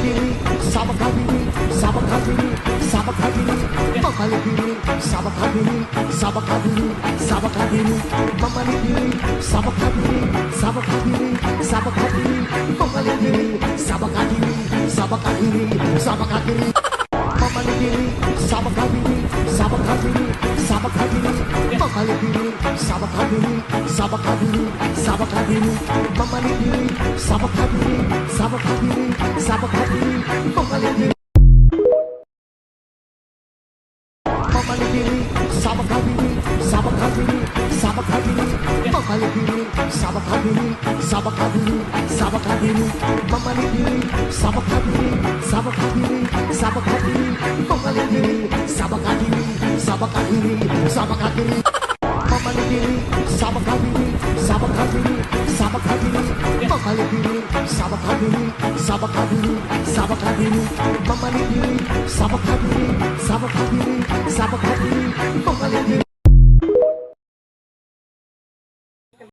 diri, sabak diri, sabak diri, sabak diri, mamali diri, sabak diri, sabak diri, sabak diri, mamali diri, sabak diri, sabak diri, sabak diri, mamali diri, sabak diri, sabak diri, sabak diri. Mamali diri, sabak diri, sabak diri, sabak diri, mamali diri, sabak diri, sabak diri, sabak diri, mamali diri, sabak diri, sabak diri, sabak diri, mamali diri. Mamali diri, sabak diri, sabak diri, sabak diri, mamali diri, sabak diri, sabak diri, sabak diri, mamali diri, sabak diri, sabak diri, sabak diri, mamali diri, sabak diri, sabak diri, sabak diri. Mamali diri, sabak diri, sabak diri, sabak diri, mamali diri, sabak diri, sabak diri, sabak diri, mamali diri, sabak diri, sabak diri, sabak diri,